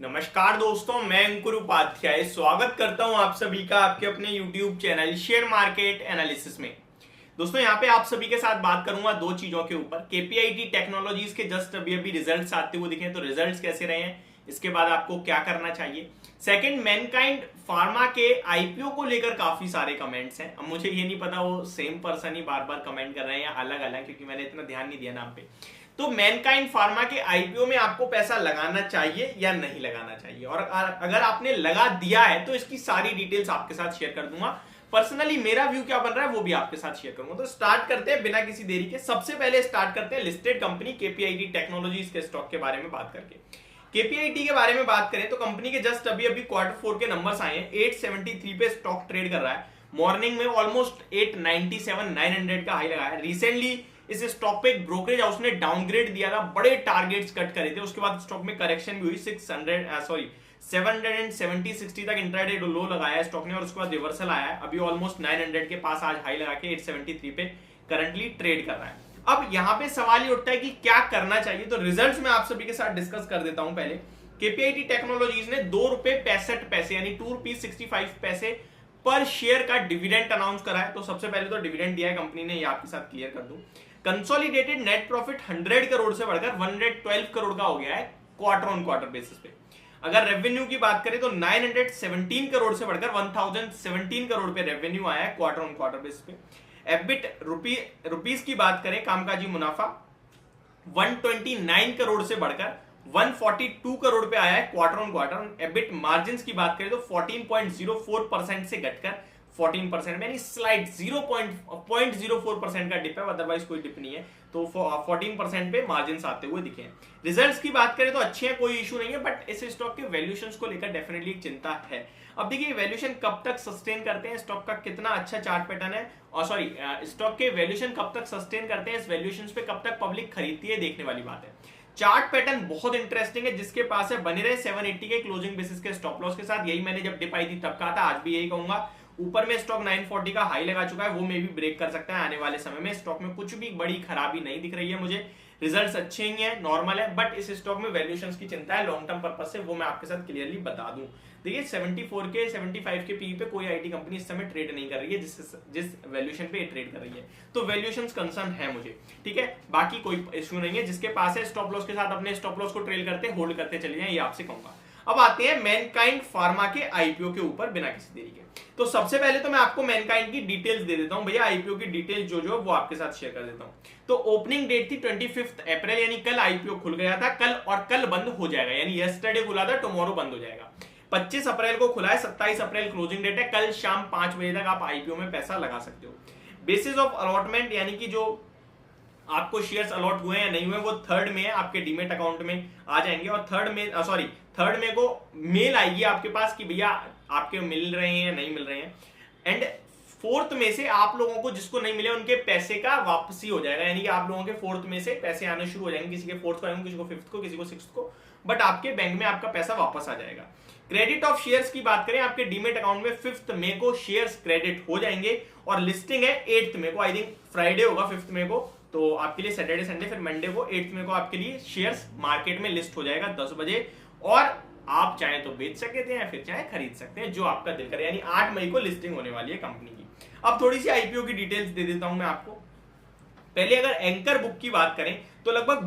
नमस्कार दोस्तों, मैं अंकुर उपाध्याय स्वागत करता हूं आप सभी का आपके अपने YouTube channel share market analysis में। दोस्तों यहाँ पे आप सभी के साथ बात करूंगा दो चीजों के ऊपर। केपीआईटी टेक्नोलॉजीज के जस्ट अभी रिजल्ट्स आते हुए दिखे, तो रिजल्ट्स कैसे रहे हैं, इसके बाद आपको क्या करना चाहिए। सेकंड, मैनकाइंड फार्मा के आईपीओ को लेकर काफी सारे कमेंट्स हैं। अब मुझे ये नहीं पता वो सेम पर्सन ही बार बार कमेंट कर रहे हैं या अलग अलग, क्योंकि मैंने इतना ध्यान नहीं दिया नाम पे। तो मैनकाइंड फार्मा के आईपीओ में आपको पैसा लगाना चाहिए या नहीं लगाना चाहिए, और अगर आपने लगा दिया है तो इसकी सारी डिटेल्स आपके साथ शेयर कर दूंगा। पर्सनली मेरा व्यू क्या बन रहा है वो भी आपके साथ शेयर करूंगा। तो स्टार्ट करते हैं बिना किसी देरी के। सबसे पहले स्टार्ट करते हैं लिस्टेड कंपनी केपीआईटी टेक्नोलॉजीज के स्टॉक के बारे में बात करके। केपीआईटी के बारे में बात करें तो कंपनी के जस्ट अभी Q4 के नंबर्स आए हैं। 873 पे स्टॉक ट्रेड कर रहा है। मॉर्निंग में ऑलमोस्ट 897 900 का हाई लगा है। रिसेंटली इस स्टॉक पे एक ब्रोकरेज हाउस ने डाउनग्रेड दिया था, बड़े टारगेट्स कट करे थे, उसके बाद स्टॉक में करेक्शन भी हुई। 770-60 तक इंट्राडे लो लगाया है स्टॉक ने, और उसके बाद रिवर्सल आया है। अभी ऑलमोस्ट 900 के पास आज हाई लगा के 873 पे करंटली ट्रेड कर रहा है। अब यहाँ पे सवाल ये उठता है कि क्या करना चाहिए। तो रिजल्ट्स मैं आप सभी के साथ डिस्कस कर देता हूं। पहले केपीआईटी टेक्नोलॉजीज ने ₹2.65 यानी ₹2.65 पर शेयर का डिविडेंड अनाउंस करा है। तो सबसे पहले तो डिविडेंड दिया है कंपनी ने, ये आपके साथ क्लियर कर दूं। कंसोलिडेटेड नेट प्रॉफिट 100 करोड़ से बढ़कर 112 करोड़ का हो गया है क्वार्टर ऑन क्वार्टर बेसिस पे। अगर रेवेन्यू की बात करें तो 917 करोड़ से बढ़कर 1017 करोड़ पे रेवेन्यू आया है क्वार्टर ऑन क्वार्टर बेसिस पे। एबिट रुपीस की बात करें, कामकाजी मुनाफा 129 करोड़ से बढ़कर 142 करोड़ पे आया है quarter on quarter. EBIT margin की बात करें तो 14.04% से घटकर 14%, यानी स्लाइड 0.04% का डिप है, अदरवाइज कोई डिप नहीं है। तो 14% पे मार्जिन आते हुए दिखे हैं। रिजल्ट्स की बात करें तो अच्छे हैं, कोई इशू नहीं है, बट इस स्टॉक के वैल्यूएशंस को लेकर डेफिनेटली एक चिंता है। अब देखिए वैल्यूएशन कब तक सस्टेन करते हैं, स्टॉक का कितना अच्छा चार्ट पैटर्न है, और स्टॉक के वैल्यूएशन कब तक सस्टेन करते हैं, इस वैल्यूएशंस पे कब तक पब्लिक खरीदती है, देखने वाली बात है। चार्ट पैटर्न बहुत इंटरेस्टिंग है, जिसके पास है बने रहे 780 के क्लोजिंग बेसिस के स्टॉप लॉस के साथ। यही मैंने जब डिप आई थी तब कहा था, आज भी यही कहूंगा। ऊपर में स्टॉक 940 का हाई लगा चुका है, वो मे भी ब्रेक कर सकता है आने वाले समय में। स्टॉक में कुछ भी बड़ी खराबी नहीं दिख रही है मुझे, रिजल्ट्स अच्छे ही हैं, नॉर्मल है, बट इस स्टॉक में वैल्यूएशंस की चिंता है लॉन्ग टर्म पर्पस से, वो मैं आपके साथ क्लियरली बता दूं। देखिए 74 के 75 के पी पे कोई आईटी कंपनी इस समय ट्रेड नहीं कर रही है जिस वैल्यूएशन पे ट्रेड कर रही है, तो वैल्यूएशंस कंसर्न है मुझे, ठीक है। बाकी कोई इश्यू नहीं है, जिसके पास है स्टॉप लॉस के साथ अपने स्टॉप लॉस को ट्रेल करते होल्ड करते चले जाएं, ये आपसे कहूंगा। अब आते हैं मैनकाइंड फार्मा के आईपीओ के ऊपर बिना किसी देरी के। तो सबसे पहले तो मैं आपको मैनकाइंड की डिटेल्स दे देता हूं भैया, आईपीओ की डिटेल्स जो वो आपके साथ शेयर कर देता हूं। तो ओपनिंग डेट थी 25 अप्रैल, यानी कल आईपीओ खुल गया था कल, और कल बंद हो जाएगा, यानी यस्टरडे खुला था, टुमारो बंद हो जाएगा। 25 अप्रैल को खुला है, 27 अप्रैल क्लोजिंग डेट है। कल शाम 5 बजे तक आप आईपीओ में पैसा लगा सकते हो। बेसिस ऑफ अलॉटमेंट, यानी कि जो आपको शेयर्स अलॉट हुए हैं नहीं हुए, वो 3rd में आपके डीमेट अकाउंट में आ जाएंगे, और 3rd में को मेल आएगी आपके पास कि भैया आपके मिल रहे हैं या नहीं मिल रहे हैं। एंड 4th में से आप लोगों को जिसको नहीं मिले उनके पैसे का वापसी हो जाएगा, यानी कि आप लोगों के 4th में से पैसे आने शुरू हो जाएंगे। किसी के 4th को आएंगे, किसी को 5th को, किसी को 6th को, बट आपके बैंक में आपका पैसा वापस आ जाएगा। क्रेडिट ऑफ शेयर्स की बात करें, आपके डीमेट अकाउंट में 5th मई को शेयर्स क्रेडिट हो जाएंगे, और लिस्टिंग है 8th मई को, आई थिंक फ्राइडे होगा 5th मई को, तो आपके लिए सैटरडे संडे, फिर मंडे को 8th मई को आपके लिए शेयर्स मार्केट में लिस्ट हो जाएगा 10 बजे, और आप चाहे तो बेच सकते हैं या फिर चाहे खरीद सकते हैं, जो आपका दिल करे। यानी 8 मई को लिस्टिंग होने वाली है कंपनी की। अब थोड़ी सी आईपीओ की डिटेल्स दे देता हूं मैं आपको। पहले अगर एंकर बुक की बात करें तो लगभग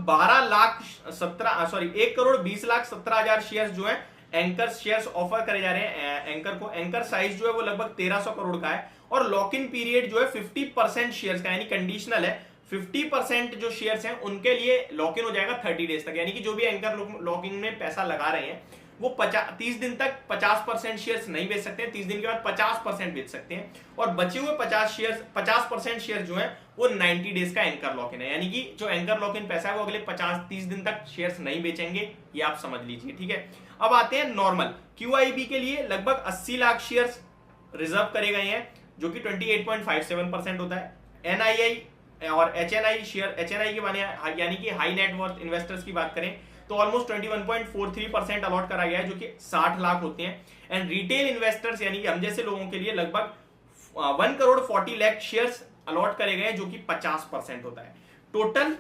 1,20,17,000 शेयर्स जो है एंकर शेयर्स ऑफर करे जा रहे हैं एंकर को। एंकर साइज जो है वो लगभग 1300 करोड़ का है, और लॉक इन पीरियड जो है 50% शेयर्स का, यानी कंडीशनल है। 50% जो शेयर्स हैं उनके लिए लॉक इन हो जाएगा 30 डेज तक, यानी कि जो भी एंकर लॉक इन में पैसा लगा रहे हैं वो 30 दिन तक 50% शेयर्स नहीं बेच सकते हैं, 30 दिन के बाद 50% बेच सकते हैं, और बचे हुए 50% शेयर जो है वो 90 डेज का एंकर लॉक इन है, यानी कि जो एंकर लॉक इन पैसा है वो अगले 30 दिन तक शेयर्स नहीं बेचेंगे, ये आप समझ लीजिए, ठीक है। अब आते हैं नॉर्मल क्यूआईबी के लिए। लगभग 80 लाख शेयर्स रिजर्व करे गए हैं, जो कि 28.57% होता है। एनआईआई और एचएनआई शेयर, एचएनआई के माने यानी कि हाई नेटवर्थ इन्वेस्टर्स की बात करें तो ऑलमोस्ट 21.43% अलॉट करा गया है, जो कि 60 लाख होते हैं। एंड रिटेल इन्वेस्टर्स यानी कि हम जैसे लोगों के लिए लगभग 1,40,00,000 शेयर्स अलॉट करे गए हैं, जो कि 50% होता है। टोटल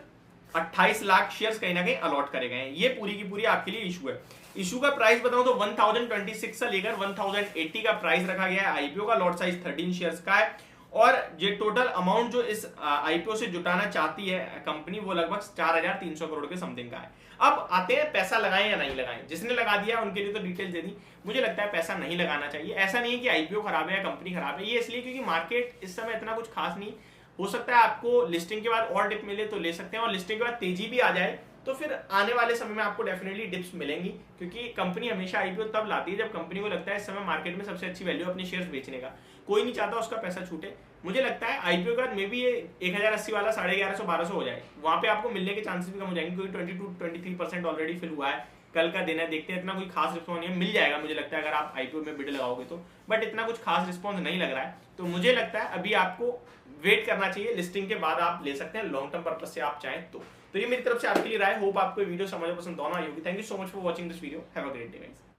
28 लाख शेयर्स कहीं ना कहीं अलॉट करे गए हैं। ये पूरी की पूरी आपके लिए इशू है। इशू का प्राइस बताऊं तो 1026 से लेकर 1080 का प्राइस रखा गया है। आईपीओ का लॉट साइज 13 शेयर्स का है और ये टोटल अमाउंट जो इस आईपीओ से जुटाना चाहती है कंपनी वो लगभग 4300 करोड़ के समथिंग का है। अब आते हैं पैसा लगाएं या नहीं लगाएं। जिसने लगा दिया उनके लिए तो डिटेल दे दी। मुझे लगता है पैसा नहीं लगाना चाहिए। ऐसा नहीं है कि आईपीओ खराब है या कंपनी खराब है, ये इसलिए क्योंकि मार्केट इस समय इतना कुछ खास नहीं। हो सकता है आपको लिस्टिंग के बाद और डिप मिले तो ले सकते हैं, और लिस्टिंग के बाद तेजी भी आ जाए तो फिर आने वाले समय में आपको डेफिनेटली डिप्स मिलेंगी, क्योंकि कंपनी हमेशा आईपीओ तब लाती है जब कंपनी को लगता है इस समय मार्केट में सबसे अच्छी वैल्यू अपने शेयर्स बेचने का। कोई नहीं चाहता उसका पैसा छूटे। मुझे लगता है आईपीओ का मे बी ये 1080 वाला 1150-1200 हो जाए, वहां पे आपको मिलने के चांसेस भी कम हो जाएंगे, क्योंकि 22-23% ऑलरेडी फिल हुआ है। कल का दिन है, देखते हैं। इतना कोई खास रिस्पॉन्स नहीं है, मिल जाएगा मुझे लगता है अगर आप आईपीओ में बिड लगाओगे तो, बट इतना कुछ खास रिस्पॉन्स नहीं लग रहा है। तो मुझे लगता है अभी आपको वेट करना चाहिए, लिस्टिंग के बाद आप ले सकते हैं लॉन्ग टर्म पर्पज से आप चाहें तो ये मेरी तरफ से आपके लिए राय। होप आपको वीडियो समझ पसंद दोनों आई होगी। Thank you so much for watching this video. Have a great day guys.